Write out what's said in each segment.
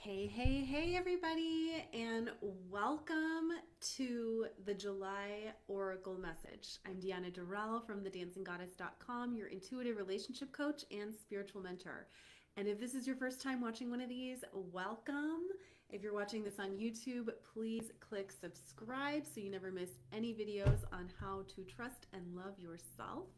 Hey, hey, hey, everybody, and welcome to the July Oracle message. I'm Deanna Dorell from thedancinggoddess.com, your intuitive relationship coach and spiritual mentor. And if this is your first time watching one of these, welcome. If you're watching this on YouTube, please click subscribe so you never miss any videos on how to trust and love yourself.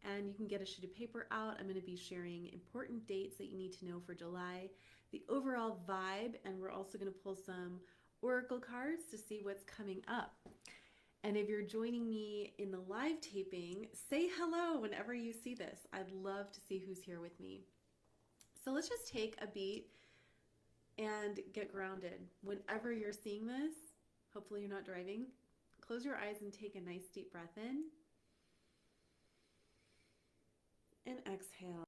And you can get a sheet of paper out. I'm going to be sharing important dates that you need to know for July, the overall vibe, and we're also going to pull some oracle cards to see what's coming up. And if you're joining me in the live taping, say hello whenever you see this. I'd love to see who's here with me. So let's just take a beat and get grounded. Whenever you're seeing this, hopefully you're not driving, close your eyes and take a nice deep breath in and exhale.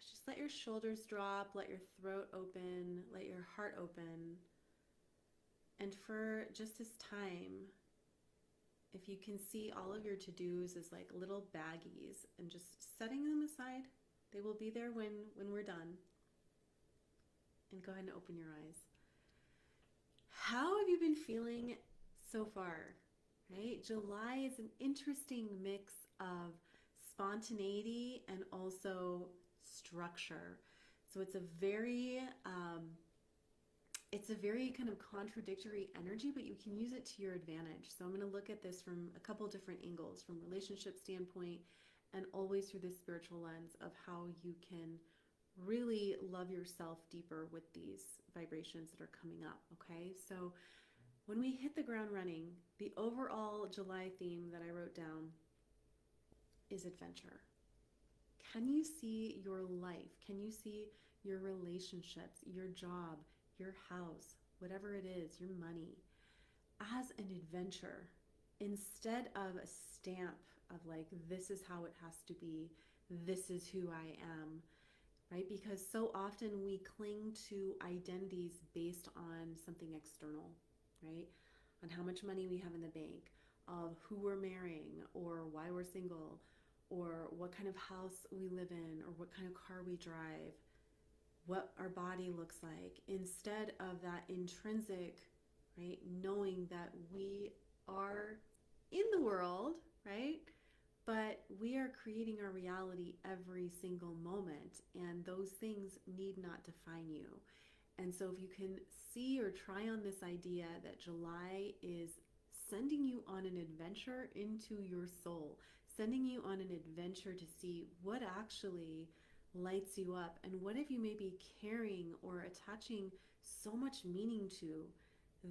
Just let your shoulders drop, let your throat open, let your heart open. And for just this time, if you can see all of your to-dos as like little baggies and just setting them aside, they will be there when we're done. And go ahead and open your eyes. How have you been feeling so far? Right? July is an interesting mix of spontaneity and also structure. So it's a very kind of contradictory energy, but you can use it to your advantage. So I'm going to look at this from a couple different angles, from relationship standpoint and always through this spiritual lens of how you can really love yourself deeper with these vibrations that are coming up. Okay, so when we hit the ground running, the overall July theme that I wrote down is adventure. Can you see your life? Can you see your relationships, your job, your house, whatever it is, your money, as an adventure instead of a stamp of like, this is how it has to be, this is who I am, right? Because so often we cling to identities based on something external, right? On how much money we have in the bank, of who we're marrying, or why we're single, or what kind of house we live in, or what kind of car we drive, what our body looks like, instead of that intrinsic, right? Knowing that we are in the world, right? But we are creating our reality every single moment, and those things need not define you. And so, if you can see or try on this idea that July is sending you on an adventure into your soul, sending you on an adventure to see what actually lights you up and what if you may be carrying or attaching so much meaning to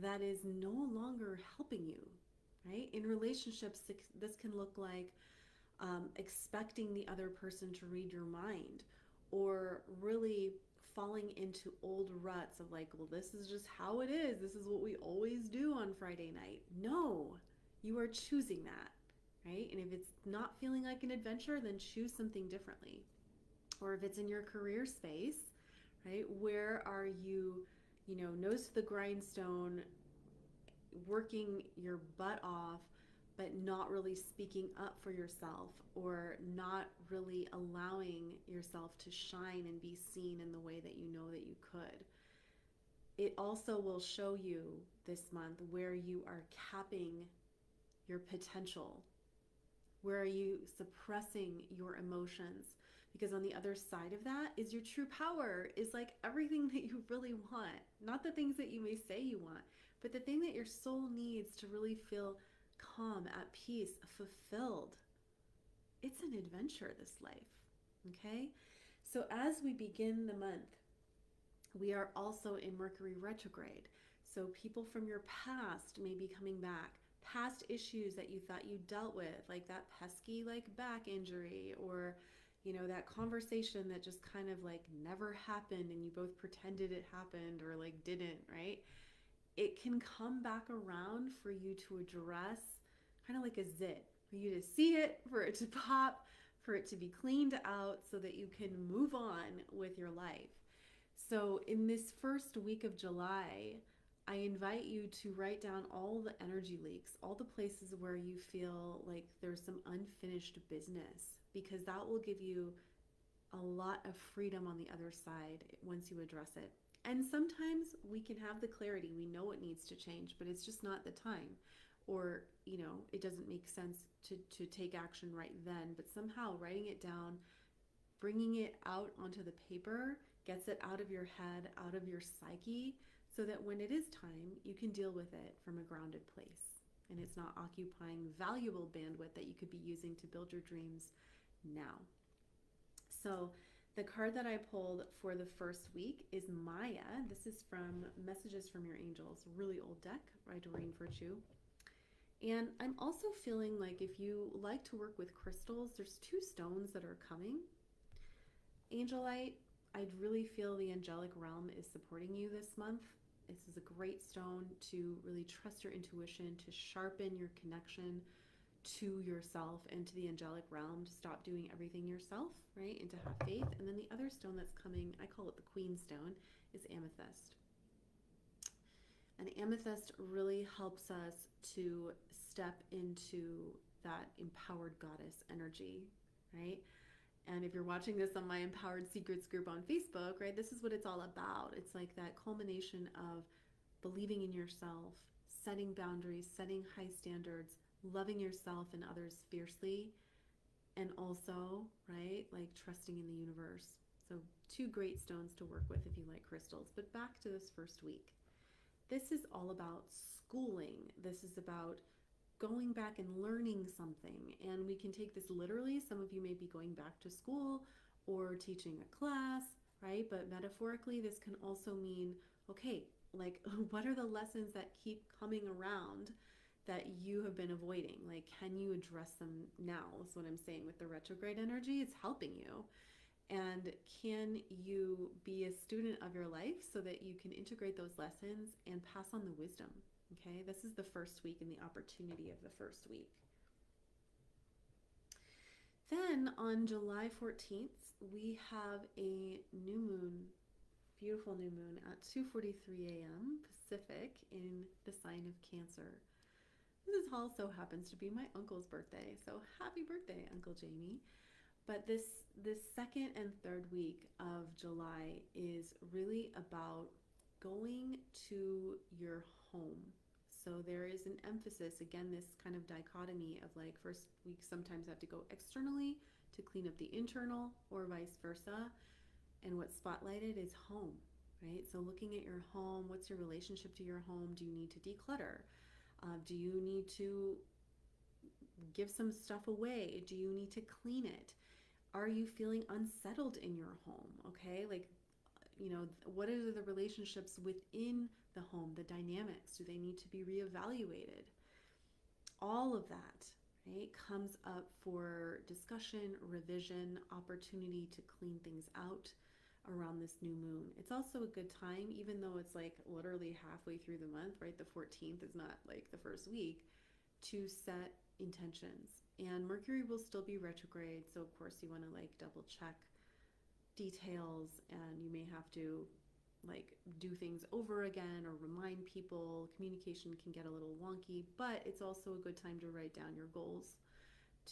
that is no longer helping you, right? In relationships, this can look like expecting the other person to read your mind, or really falling into old ruts of like, well, this is just how it is. This is what we always do on Friday night. No, you are choosing that, right? And if it's not feeling like an adventure, then choose something differently. Or if it's in your career space, right? Where are you, nose to the grindstone, working your butt off, but not really speaking up for yourself, or not really allowing yourself to shine and be seen in the way that you know that you could. It also will show you this month where you are capping your potential. Where are you suppressing your emotions? Because on the other side of that is your true power, is like everything that you really want. Not the things that you may say you want, but the thing that your soul needs to really feel calm, at peace, fulfilled. It's an adventure, this life. Okay? So as we begin the month, we are also in Mercury Retrograde. So people from your past may be coming back. Past issues that you thought you dealt with, like that pesky like back injury, or that conversation that just kind of like never happened and you both pretended it happened or like didn't, right? It can come back around for you to address, kind of like a zit, for you to see it, for it to pop, for it to be cleaned out so that you can move on with your life. So, in this first week of July, I invite you to write down all the energy leaks, all the places where you feel like there's some unfinished business, because that will give you a lot of freedom on the other side once you address it. And sometimes we can have the clarity, we know it needs to change, but it's just not the time. Or, it doesn't make sense to take action right then, but somehow writing it down, bringing it out onto the paper, gets it out of your head, out of your psyche, so that when it is time, you can deal with it from a grounded place. And it's not occupying valuable bandwidth that you could be using to build your dreams now. So the card that I pulled for the first week is Maya. This is from Messages from Your Angels, really old deck by Doreen Virtue. And I'm also feeling like if you like to work with crystals, there's 2 stones that are coming. Angelite, I'd really feel the angelic realm is supporting you this month. This is a great stone to really trust your intuition, to sharpen your connection to yourself and to the angelic realm, to stop doing everything yourself, right? And to have faith. And then the other stone that's coming, I call it the Queen Stone, is amethyst. And amethyst really helps us to step into that empowered goddess energy, right? And if you're watching this on my Empowered Secrets group on Facebook, right, this is what it's all about. It's like that culmination of believing in yourself, setting boundaries, setting high standards, loving yourself and others fiercely, and also, right, like trusting in the universe. So 2 great stones to work with if you like crystals. But back to this first week. This is all about schooling. This is about going back and learning something. And we can take this literally. Some of you may be going back to school or teaching a class, right? But metaphorically, this can also mean, okay, like what are the lessons that keep coming around that you have been avoiding? Like, can you address them now? That's what I'm saying with the retrograde energy. It's helping you. And can you be a student of your life so that you can integrate those lessons and pass on the wisdom? Okay, this is the first week and the opportunity of the first week. Then on July 14th, we have a new moon, beautiful new moon at 2:43 a.m. Pacific in the sign of Cancer. This also happens to be my uncle's birthday, so happy birthday, Uncle Jamie. But this second and third week of July is really about going to your home. So there is an emphasis, again, this kind of dichotomy of like first week sometimes have to go externally to clean up the internal or vice versa. And what's spotlighted is home, right? So looking at your home, what's your relationship to your home? Do you need to declutter? Do you need to give some stuff away? Do you need to clean it? Are you feeling unsettled in your home? Okay, like, what are the relationships within the home, the dynamics? Do they need to be reevaluated? All of that, right, comes up for discussion, revision, opportunity to clean things out around this new moon. It's also a good time, even though it's like literally halfway through the month, right? The 14th is not like the first week, to set intentions. And Mercury will still be retrograde, so of course you want to like double check details, and you may have to like do things over again or remind people. Communication can get a little wonky, but it's also a good time to write down your goals,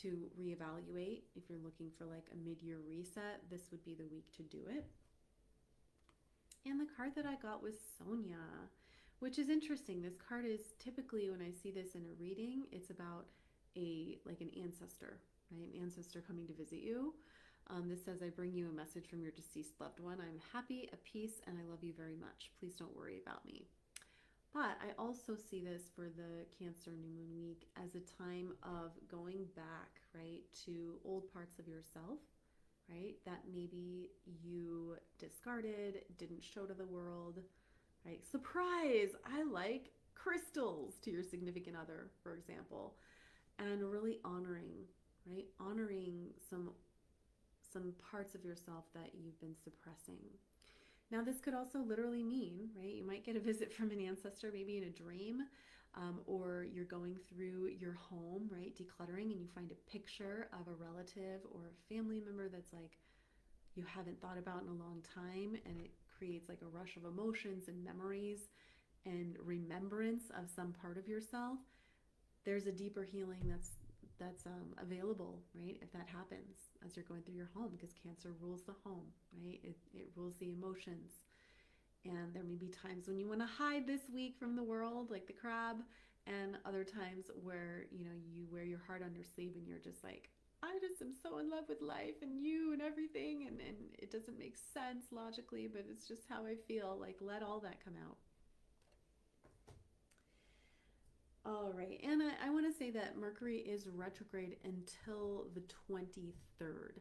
to reevaluate. If you're looking for like a mid-year reset, this would be the week to do it. And the card that I got was Sonia, which is interesting. This card is typically, when I see this in a reading, it's about an ancestor, right? An ancestor coming to visit you. This says, I bring you a message from your deceased loved one. I'm happy, at peace, and I love you very much. Please don't worry about me. But I also see this for the Cancer New Moon week as a time of going back, right, to old parts of yourself, right, that maybe you discarded, didn't show to the world, right? Surprise! I like crystals to your significant other, for example, and really honoring, right? Honoring some parts of yourself that you've been suppressing. Now, this could also literally mean, right, you might get a visit from an ancestor, maybe in a dream, or you're going through your home, right, decluttering, and you find a picture of a relative or a family member that's like you haven't thought about in a long time, and it creates like a rush of emotions and memories and remembrance of some part of yourself. There's a deeper healing that's available, right, if that happens. as you're going through your home, because Cancer rules the home, right? It rules the emotions. And there may be times when you want to hide this week from the world, like the crab, and other times where, you wear your heart on your sleeve and you're just like, I just am so in love with life and you and everything, and it doesn't make sense logically, but it's just how I feel. Like, let all that come out. All right, and I want to say that Mercury is retrograde until the 23rd.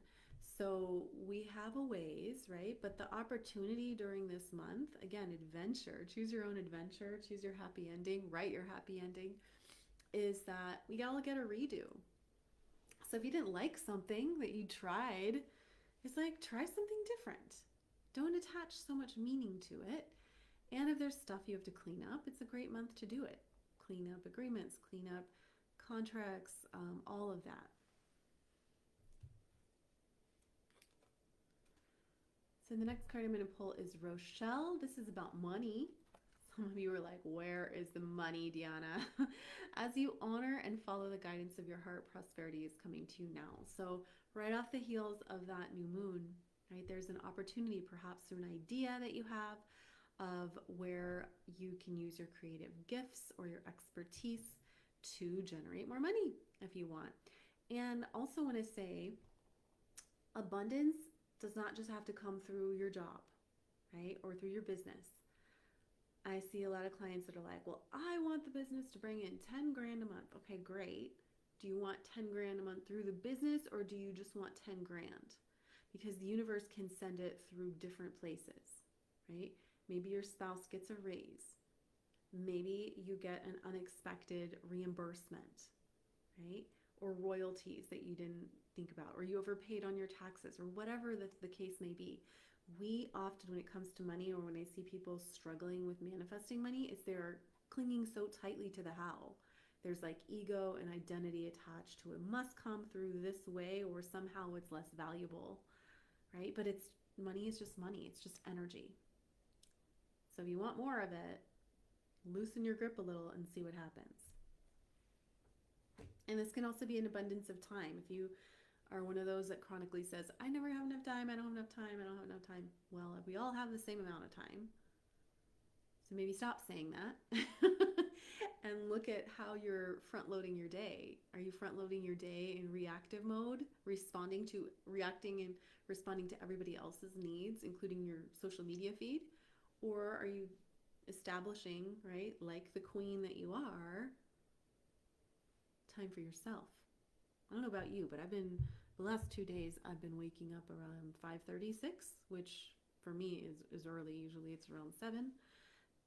So we have a ways, right? But the opportunity during this month, again, adventure, choose your own adventure, choose your happy ending, write your happy ending, is that we all get a redo. So if you didn't like something that you tried, it's like, try something different. Don't attach so much meaning to it. And if there's stuff you have to clean up, it's a great month to do it. Clean up agreements, clean up contracts, all of that. So the next card I'm going to pull is Rochelle. This is about money. Some of you are like, where is the money, Diana? As you honor and follow the guidance of your heart, prosperity is coming to you now. So right off the heels of that new moon, right, there's an opportunity, perhaps through an idea that you have, of where you can use your creative gifts or your expertise to generate more money if you want. And also want to say, abundance does not just have to come through your job, right, or through your business. I see a lot of clients that are like, well, I want the business to bring in 10 grand a month. Okay, great. Do you want 10 grand a month through the business, or do you just want 10 grand? Because the universe can send it through different places, right? Maybe your spouse gets a raise. Maybe you get an unexpected reimbursement, right? Or royalties that you didn't think about, or you overpaid on your taxes, or whatever the case may be. We often, when it comes to money, or when I see people struggling with manifesting money, is they're clinging so tightly to the how. There's like ego and identity attached to it. Must come through this way, or somehow it's less valuable, right? But money is just money. It's just energy. So if you want more of it, loosen your grip a little and see what happens. And this can also be an abundance of time. If you are one of those that chronically says, I never have enough time, I don't have enough time, I don't have enough time. Well, we all have the same amount of time. So maybe stop saying that and look at how you're front loading your day. Are you front loading your day in reactive mode, reacting and responding to everybody else's needs, including your social media feed? Or are you establishing, right, like the queen that you are, time for yourself? I don't know about you, but the last 2 days, I've been waking up around 5:36, which for me is early. Usually it's around 7.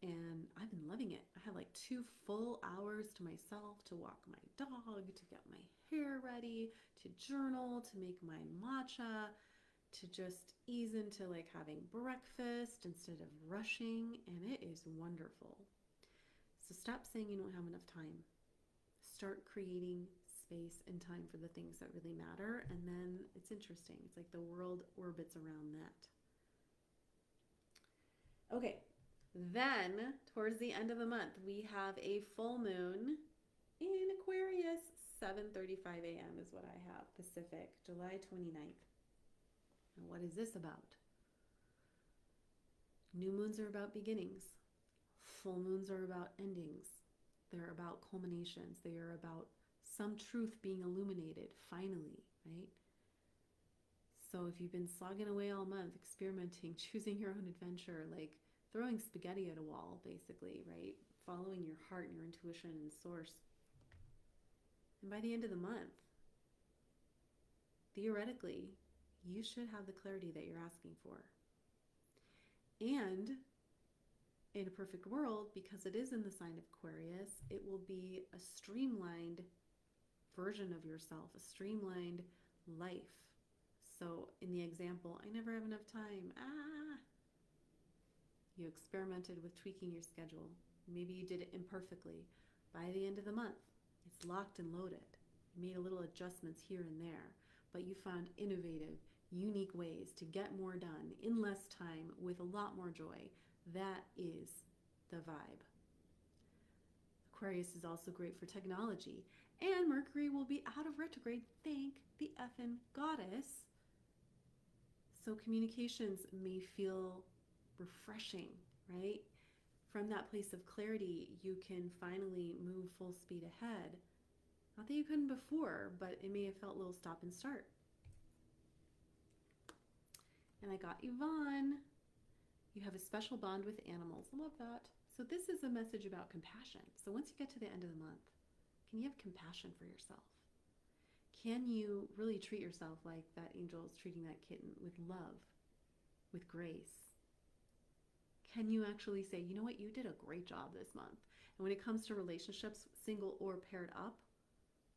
And I've been loving it. I have like 2 full hours to myself to walk my dog, to get my hair ready, to journal, to make my matcha, to just ease into like having breakfast instead of rushing. And it is wonderful. So stop saying you don't have enough time. Start creating space and time for the things that really matter. And then it's interesting. It's like the world orbits around that. Okay. Then, towards the end of the month, we have a full moon in Aquarius. 7:35 a.m. is what I have, Pacific, July 29th. And what is this about? New moons are about beginnings. Full moons are about endings. They're about culminations. They are about some truth being illuminated, finally, right? So if you've been slogging away all month, experimenting, choosing your own adventure, like throwing spaghetti at a wall, basically, right? Following your heart and your intuition and source. And by the end of the month, theoretically, you should have the clarity that you're asking for. And in a perfect world, because it is in the sign of Aquarius, it will be a streamlined version of yourself, a streamlined life. So in the example, I never have enough time. You experimented with tweaking your schedule. Maybe you did it imperfectly. By the end of the month, it's locked and loaded. You made a little adjustments here and there, but you found innovative, unique ways to get more done in less time with a lot more joy. That is the vibe. Aquarius is also great for technology. And Mercury will be out of retrograde. Thank the effing goddess. So communications may feel refreshing, right? From that place of clarity, you can finally move full speed ahead. Not that you couldn't before, but it may have felt a little stop and start. And I got Yvonne. You have a special bond with animals. I love that. So this is a message about compassion. So once you get to the end of the month, can you have compassion for yourself? Can you really treat yourself like that angel is treating that kitten, with love, with grace? Can you actually say, you know what, you did a great job this month? And when it comes to relationships, single or paired up,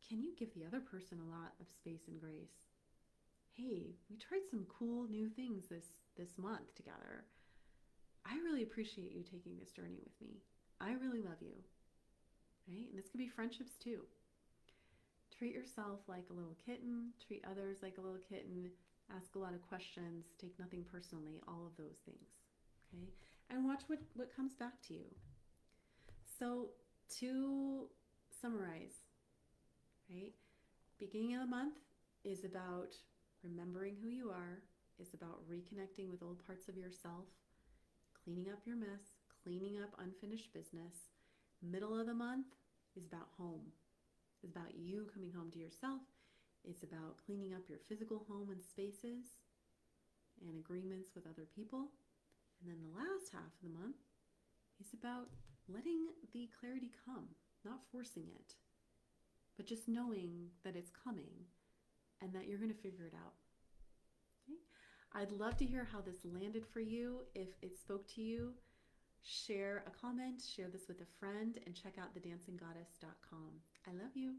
can you give the other person a lot of space and grace? Hey, we tried some cool new things this month together. I really appreciate you taking this journey with me. I really love you. Right? And this could be friendships too. Treat yourself like a little kitten, treat others like a little kitten, ask a lot of questions, take nothing personally, all of those things. Okay? And watch what comes back to you. So to summarize, right? Beginning of the month is about remembering who you are, is about reconnecting with old parts of yourself, cleaning up your mess, cleaning up unfinished business. Middle of the month is about home. It's about you coming home to yourself. It's about cleaning up your physical home and spaces and agreements with other people. And then the last half of the month is about letting the clarity come, not forcing it, but just knowing that it's coming and that you're going to figure it out. Okay? I'd love to hear how this landed for you. If it spoke to you, share a comment, share this with a friend, and check out thedancinggoddess.com. I love you.